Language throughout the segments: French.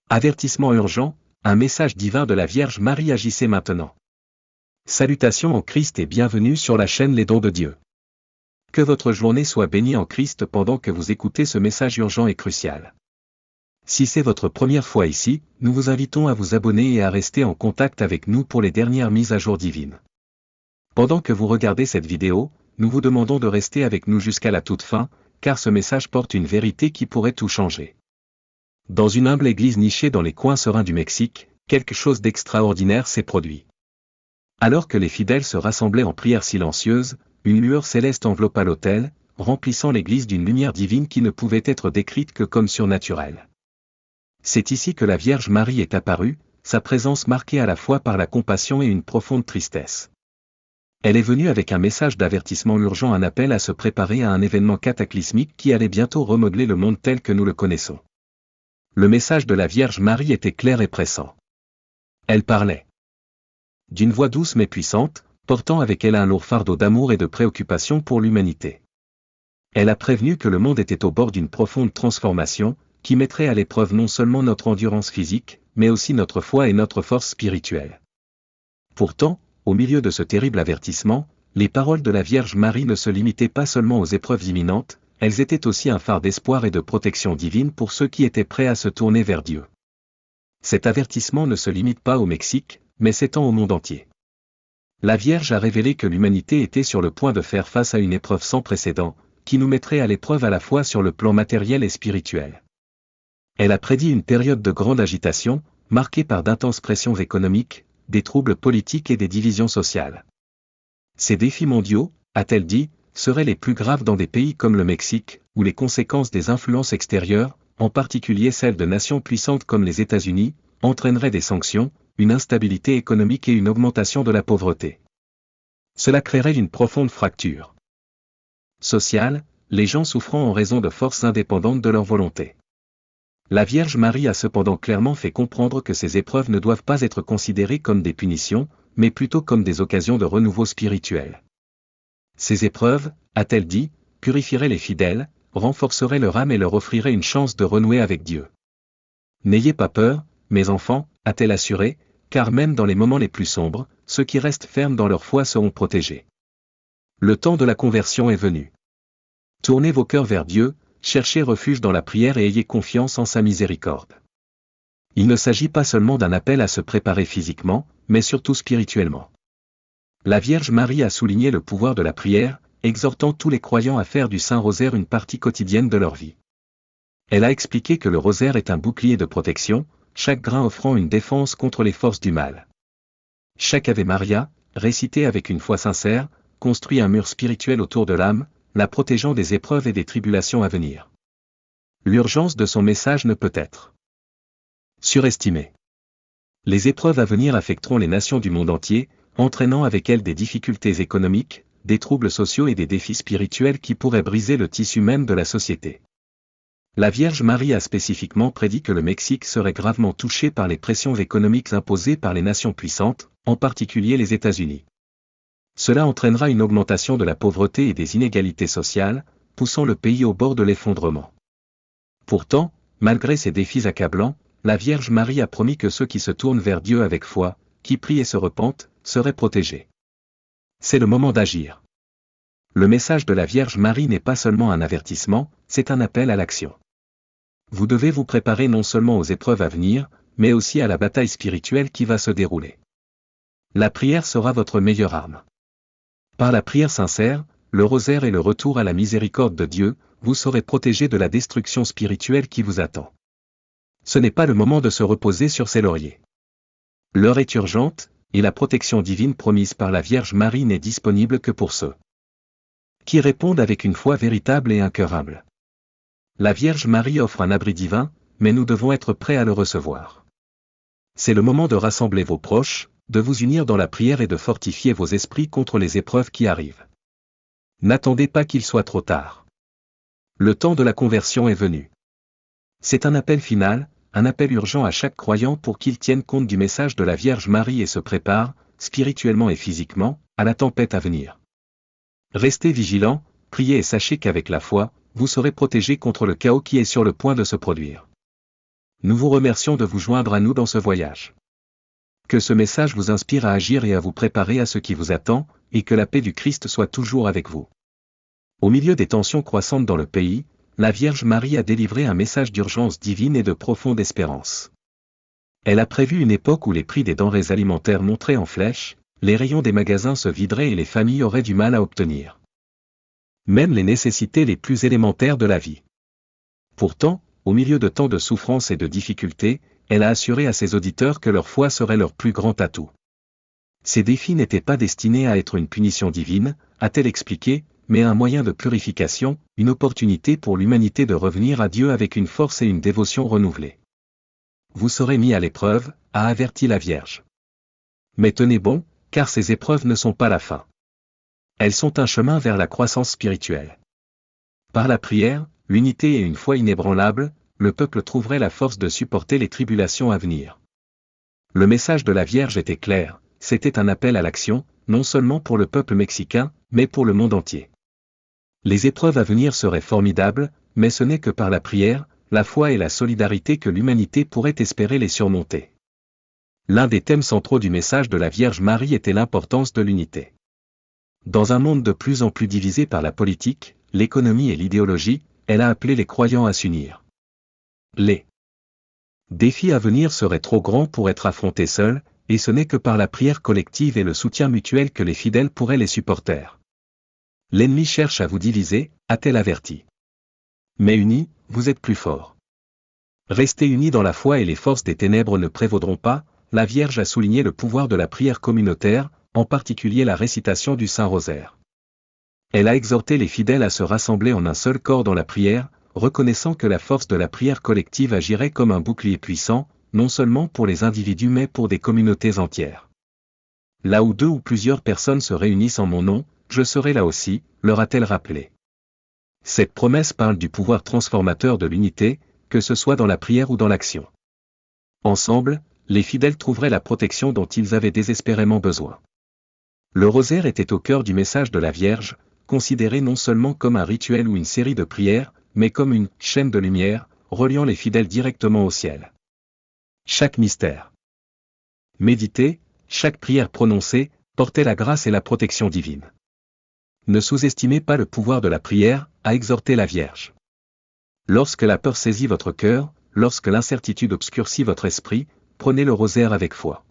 Avertissement urgent, un message divin de la Vierge Marie agissez maintenant. Salutations en Christ et bienvenue sur la chaîne Les Dons de Dieu. Que votre journée soit bénie en Christ pendant que vous écoutez ce message urgent et crucial. Si c'est votre première fois ici, nous vous invitons à vous abonner et à rester en contact avec nous pour les dernières mises à jour divines. Pendant que vous regardez cette vidéo, nous vous demandons de rester avec nous jusqu'à la toute fin, car ce message porte une vérité qui pourrait tout changer. Dans une humble église nichée dans les coins sereins du Mexique, quelque chose d'extraordinaire s'est produit. Alors que les fidèles se rassemblaient en prière silencieuse, une lueur céleste enveloppa l'autel, remplissant l'église d'une lumière divine qui ne pouvait être décrite que comme surnaturelle. C'est ici que la Vierge Marie est apparue, sa présence marquée à la fois par la compassion et une profonde tristesse. Elle est venue avec un message d'avertissement urgent, un appel à se préparer à un événement cataclysmique qui allait bientôt remodeler le monde tel que nous le connaissons. Le message de la Vierge Marie était clair et pressant. Elle parlait d'une voix douce mais puissante, portant avec elle un lourd fardeau d'amour et de préoccupation pour l'humanité. Elle a prévenu que le monde était au bord d'une profonde transformation, qui mettrait à l'épreuve non seulement notre endurance physique, mais aussi notre foi et notre force spirituelle. Pourtant, au milieu de ce terrible avertissement, les paroles de la Vierge Marie ne se limitaient pas seulement aux épreuves imminentes, elles étaient aussi un phare d'espoir et de protection divine pour ceux qui étaient prêts à se tourner vers Dieu. Cet avertissement ne se limite pas au Mexique, mais s'étend au monde entier. La Vierge a révélé que l'humanité était sur le point de faire face à une épreuve sans précédent, qui nous mettrait à l'épreuve à la fois sur le plan matériel et spirituel. Elle a prédit une période de grande agitation, marquée par d'intenses pressions économiques, des troubles politiques et des divisions sociales. Ces défis mondiaux, a-t-elle dit, seraient les plus graves dans des pays comme le Mexique, où les conséquences des influences extérieures, en particulier celles de nations puissantes comme les États-Unis, entraîneraient des sanctions, une instabilité économique et une augmentation de la pauvreté. Cela créerait une profonde fracture sociale, les gens souffrant en raison de forces indépendantes de leur volonté. La Vierge Marie a cependant clairement fait comprendre que ces épreuves ne doivent pas être considérées comme des punitions, mais plutôt comme des occasions de renouveau spirituel. Ces épreuves, a-t-elle dit, purifieraient les fidèles, renforceraient leur âme et leur offriraient une chance de renouer avec Dieu. N'ayez pas peur, mes enfants, a-t-elle assuré, car même dans les moments les plus sombres, ceux qui restent fermes dans leur foi seront protégés. Le temps de la conversion est venu. Tournez vos cœurs vers Dieu, cherchez refuge dans la prière et ayez confiance en sa miséricorde. Il ne s'agit pas seulement d'un appel à se préparer physiquement, mais surtout spirituellement. La Vierge Marie a souligné le pouvoir de la prière, exhortant tous les croyants à faire du Saint-Rosaire une partie quotidienne de leur vie. Elle a expliqué que le rosaire est un bouclier de protection, chaque grain offrant une défense contre les forces du mal. Chaque Ave Maria, récité avec une foi sincère, construit un mur spirituel autour de l'âme, la protégeant des épreuves et des tribulations à venir. L'urgence de son message ne peut être surestimée. Les épreuves à venir affecteront les nations du monde entier, entraînant avec elles des difficultés économiques, des troubles sociaux et des défis spirituels qui pourraient briser le tissu même de la société. La Vierge Marie a spécifiquement prédit que le Mexique serait gravement touché par les pressions économiques imposées par les nations puissantes, en particulier les États-Unis. Cela entraînera une augmentation de la pauvreté et des inégalités sociales, poussant le pays au bord de l'effondrement. Pourtant, malgré ces défis accablants, la Vierge Marie a promis que ceux qui se tournent vers Dieu avec foi, qui prient et se repentent, seraient protégés. C'est le moment d'agir. Le message de la Vierge Marie n'est pas seulement un avertissement, c'est un appel à l'action. Vous devez vous préparer non seulement aux épreuves à venir, mais aussi à la bataille spirituelle qui va se dérouler. La prière sera votre meilleure arme. Par la prière sincère, le rosaire et le retour à la miséricorde de Dieu, vous serez protégé de la destruction spirituelle qui vous attend. Ce n'est pas le moment de se reposer sur ses lauriers. L'heure est urgente, et la protection divine promise par la Vierge Marie n'est disponible que pour ceux qui répondent avec une foi véritable et un cœur humble. La Vierge Marie offre un abri divin, mais nous devons être prêts à le recevoir. C'est le moment de rassembler vos proches, de vous unir dans la prière et de fortifier vos esprits contre les épreuves qui arrivent. N'attendez pas qu'il soit trop tard. Le temps de la conversion est venu. C'est un appel final, un appel urgent à chaque croyant pour qu'il tienne compte du message de la Vierge Marie et se prépare, spirituellement et physiquement, à la tempête à venir. Restez vigilants, priez et sachez qu'avec la foi, vous serez protégés contre le chaos qui est sur le point de se produire. Nous vous remercions de vous joindre à nous dans ce voyage. Que ce message vous inspire à agir et à vous préparer à ce qui vous attend, et que la paix du Christ soit toujours avec vous. Au milieu des tensions croissantes dans le pays, la Vierge Marie a délivré un message d'urgence divine et de profonde espérance. Elle a prévu une époque où les prix des denrées alimentaires monteraient en flèche, les rayons des magasins se videraient et les familles auraient du mal à obtenir même les nécessités les plus élémentaires de la vie. Pourtant, au milieu de tant de souffrances et de difficultés, elle a assuré à ses auditeurs que leur foi serait leur plus grand atout. Ces défis n'étaient pas destinés à être une punition divine, a-t-elle expliqué, mais un moyen de purification, une opportunité pour l'humanité de revenir à Dieu avec une force et une dévotion renouvelées. Vous serez mis à l'épreuve, a averti la Vierge. Mais tenez bon, car ces épreuves ne sont pas la fin. Elles sont un chemin vers la croissance spirituelle. Par la prière, l'unité et une foi inébranlable, le peuple trouverait la force de supporter les tribulations à venir. Le message de la Vierge était clair, c'était un appel à l'action, non seulement pour le peuple mexicain, mais pour le monde entier. Les épreuves à venir seraient formidables, mais ce n'est que par la prière, la foi et la solidarité que l'humanité pourrait espérer les surmonter. L'un des thèmes centraux du message de la Vierge Marie était l'importance de l'unité. Dans un monde de plus en plus divisé par la politique, l'économie et l'idéologie, elle a appelé les croyants à s'unir. Les défis à venir seraient trop grands pour être affrontés seuls, et ce n'est que par la prière collective et le soutien mutuel que les fidèles pourraient les supporter. L'ennemi cherche à vous diviser, a-t-elle averti. Mais unis, vous êtes plus forts. Restez unis dans la foi et les forces des ténèbres ne prévaudront pas, la Vierge a souligné le pouvoir de la prière communautaire, en particulier la récitation du Saint-Rosaire. Elle a exhorté les fidèles à se rassembler en un seul corps dans la prière, reconnaissant que la force de la prière collective agirait comme un bouclier puissant, non seulement pour les individus mais pour des communautés entières. Là où 2 ou plusieurs personnes se réunissent en mon nom, je serai là aussi, leur a-t-elle rappelé. Cette promesse parle du pouvoir transformateur de l'unité, que ce soit dans la prière ou dans l'action. Ensemble, les fidèles trouveraient la protection dont ils avaient désespérément besoin. Le rosaire était au cœur du message de la Vierge, considéré non seulement comme un rituel ou une série de prières, mais comme une chaîne de lumière, reliant les fidèles directement au ciel. Chaque mystère médité, chaque prière prononcée, portait la grâce et la protection divine. Ne sous-estimez pas le pouvoir de la prière, a exhorté la Vierge. Lorsque la peur saisit votre cœur, lorsque l'incertitude obscurcit votre esprit, prenez le rosaire avec foi.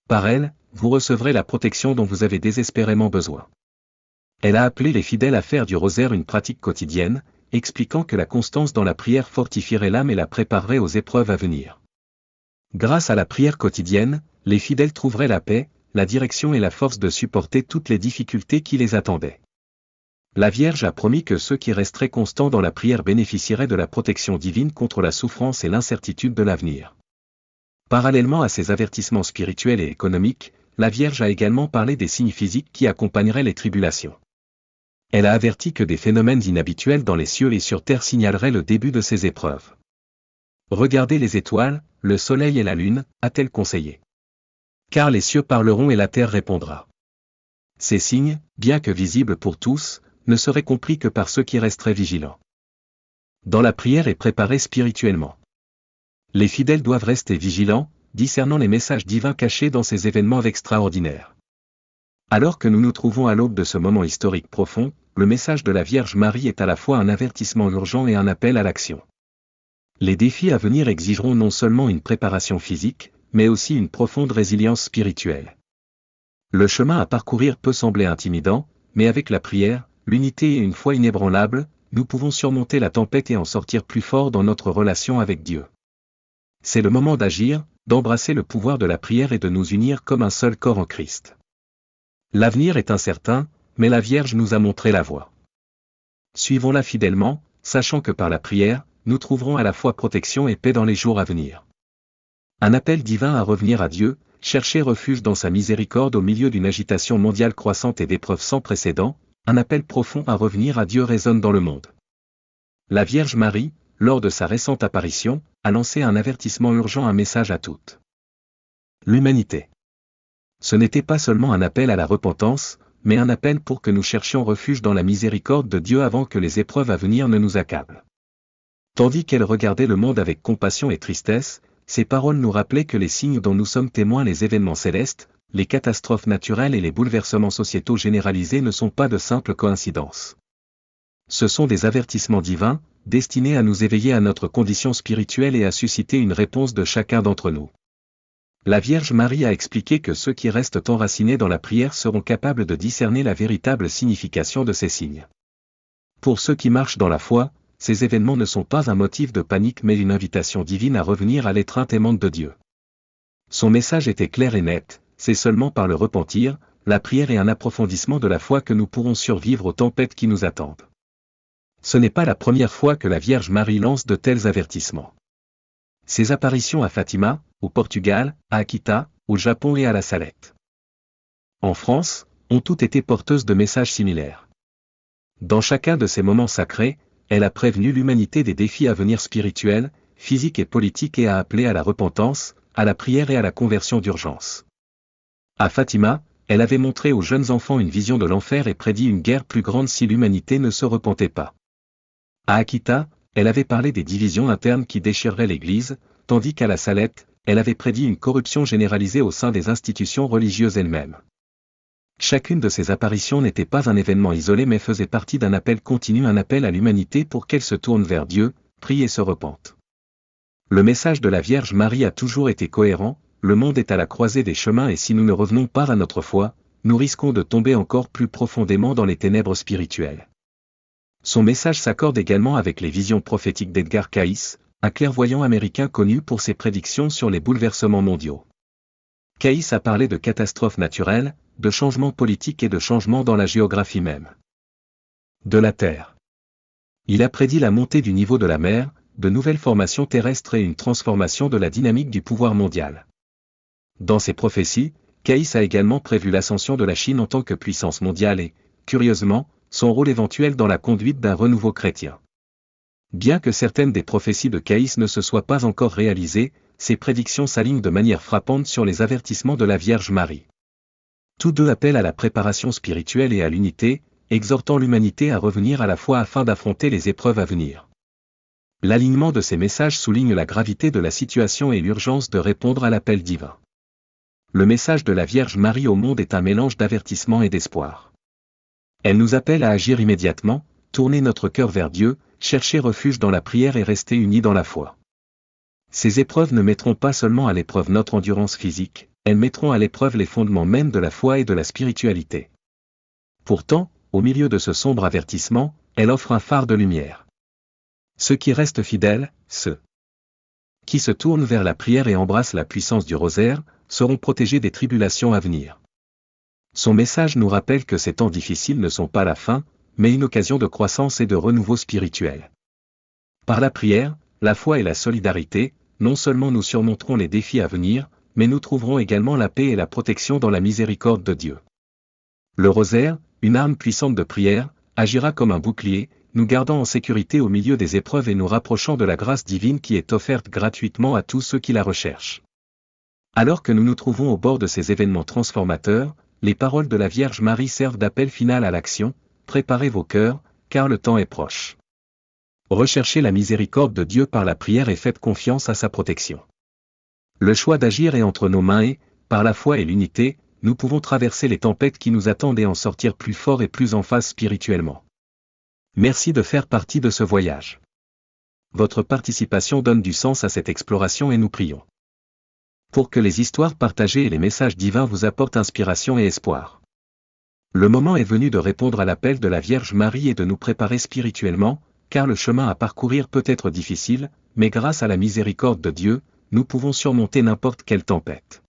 Par elle, vous recevrez la protection dont vous avez désespérément besoin. Elle a appelé les fidèles à faire du rosaire une pratique quotidienne, expliquant que la constance dans la prière fortifierait l'âme et la préparerait aux épreuves à venir. Grâce à la prière quotidienne, les fidèles trouveraient la paix, la direction et la force de supporter toutes les difficultés qui les attendaient. La Vierge a promis que ceux qui resteraient constants dans la prière bénéficieraient de la protection divine contre la souffrance et l'incertitude de l'avenir. Parallèlement à ces avertissements spirituels et économiques, la Vierge a également parlé des signes physiques qui accompagneraient les tribulations. Elle a averti que des phénomènes inhabituels dans les cieux et sur terre signaleraient le début de ces épreuves. Regardez les étoiles, le soleil et la lune, a-t-elle conseillé. Car les cieux parleront et la terre répondra. Ces signes, bien que visibles pour tous, ne seraient compris que par ceux qui resteraient vigilants. Dans la prière et préparés spirituellement. Les fidèles doivent rester vigilants, discernant les messages divins cachés dans ces événements extraordinaires. Alors que nous nous trouvons à l'aube de ce moment historique profond, le message de la Vierge Marie est à la fois un avertissement urgent et un appel à l'action. Les défis à venir exigeront non seulement une préparation physique, mais aussi une profonde résilience spirituelle. Le chemin à parcourir peut sembler intimidant, mais avec la prière, l'unité et une foi inébranlable, nous pouvons surmonter la tempête et en sortir plus forts dans notre relation avec Dieu. C'est le moment d'agir, d'embrasser le pouvoir de la prière et de nous unir comme un seul corps en Christ. L'avenir est incertain, mais la Vierge nous a montré la voie. Suivons-la fidèlement, sachant que par la prière, nous trouverons à la fois protection et paix dans les jours à venir. Un appel divin à revenir à Dieu, chercher refuge dans sa miséricorde au milieu d'une agitation mondiale croissante et d'épreuves sans précédent, un appel profond à revenir à Dieu résonne dans le monde. La Vierge Marie, lors de sa récente apparition, a lancé un avertissement urgent, un message à toute l'humanité. Ce n'était pas seulement un appel à la repentance, mais un appel pour que nous cherchions refuge dans la miséricorde de Dieu avant que les épreuves à venir ne nous accablent. Tandis qu'elle regardait le monde avec compassion et tristesse, ces paroles nous rappelaient que les signes dont nous sommes témoins, les événements célestes, les catastrophes naturelles et les bouleversements sociétaux généralisés ne sont pas de simples coïncidences. Ce sont des avertissements divins, destinés à nous éveiller à notre condition spirituelle et à susciter une réponse de chacun d'entre nous. La Vierge Marie a expliqué que ceux qui restent enracinés dans la prière seront capables de discerner la véritable signification de ces signes. Pour ceux qui marchent dans la foi, ces événements ne sont pas un motif de panique mais une invitation divine à revenir à l'étreinte aimante de Dieu. Son message était clair et net, c'est seulement par le repentir, la prière et un approfondissement de la foi que nous pourrons survivre aux tempêtes qui nous attendent. Ce n'est pas la première fois que la Vierge Marie lance de tels avertissements. Ses apparitions à Fatima, au Portugal, à Akita, au Japon et à La Salette, en France, ont toutes été porteuses de messages similaires. Dans chacun de ces moments sacrés, elle a prévenu l'humanité des défis à venir spirituels, physiques et politiques et a appelé à la repentance, à la prière et à la conversion d'urgence. À Fatima, elle avait montré aux jeunes enfants une vision de l'enfer et prédit une guerre plus grande si l'humanité ne se repentait pas. À Akita, elle avait parlé des divisions internes qui déchireraient l'Église, tandis qu'à La Salette, elle avait prédit une corruption généralisée au sein des institutions religieuses elles-mêmes. Chacune de ces apparitions n'était pas un événement isolé mais faisait partie d'un appel continu, un appel à l'humanité pour qu'elle se tourne vers Dieu, prie et se repente. Le message de la Vierge Marie a toujours été cohérent, le monde est à la croisée des chemins et si nous ne revenons pas à notre foi, nous risquons de tomber encore plus profondément dans les ténèbres spirituelles. Son message s'accorde également avec les visions prophétiques d'Edgar Cayce, un clairvoyant américain connu pour ses prédictions sur les bouleversements mondiaux. Cayce a parlé de catastrophes naturelles, de changements politiques et de changements dans la géographie même de la Terre. Il a prédit la montée du niveau de la mer, de nouvelles formations terrestres et une transformation de la dynamique du pouvoir mondial. Dans ses prophéties, Cayce a également prévu l'ascension de la Chine en tant que puissance mondiale et, curieusement, son rôle éventuel dans la conduite d'un renouveau chrétien. Bien que certaines des prophéties de Cayce ne se soient pas encore réalisées, ces prédictions s'alignent de manière frappante sur les avertissements de la Vierge Marie. Tous deux appellent à la préparation spirituelle et à l'unité, exhortant l'humanité à revenir à la foi afin d'affronter les épreuves à venir. L'alignement de ces messages souligne la gravité de la situation et l'urgence de répondre à l'appel divin. Le message de la Vierge Marie au monde est un mélange d'avertissement et d'espoir. Elle nous appelle à agir immédiatement, tourner notre cœur vers Dieu, chercher refuge dans la prière et rester unis dans la foi. Ces épreuves ne mettront pas seulement à l'épreuve notre endurance physique, elles mettront à l'épreuve les fondements mêmes de la foi et de la spiritualité. Pourtant, au milieu de ce sombre avertissement, elle offre un phare de lumière. Ceux qui restent fidèles, ceux qui se tournent vers la prière et embrassent la puissance du rosaire, seront protégés des tribulations à venir. Son message nous rappelle que ces temps difficiles ne sont pas la fin, mais une occasion de croissance et de renouveau spirituel. Par la prière, la foi et la solidarité, non seulement nous surmonterons les défis à venir, mais nous trouverons également la paix et la protection dans la miséricorde de Dieu. Le rosaire, une arme puissante de prière, agira comme un bouclier, nous gardant en sécurité au milieu des épreuves et nous rapprochant de la grâce divine qui est offerte gratuitement à tous ceux qui la recherchent. Alors que nous nous trouvons au bord de ces événements transformateurs, les paroles de la Vierge Marie servent d'appel final à l'action, préparez vos cœurs, car le temps est proche. Recherchez la miséricorde de Dieu par la prière et faites confiance à sa protection. Le choix d'agir est entre nos mains et, par la foi et l'unité, nous pouvons traverser les tempêtes qui nous attendent et en sortir plus forts et plus en phase spirituellement. Merci de faire partie de ce voyage. Votre participation donne du sens à cette exploration et nous prions pour que les histoires partagées et les messages divins vous apportent inspiration et espoir. Le moment est venu de répondre à l'appel de la Vierge Marie et de nous préparer spirituellement, car le chemin à parcourir peut être difficile, mais grâce à la miséricorde de Dieu, nous pouvons surmonter n'importe quelle tempête.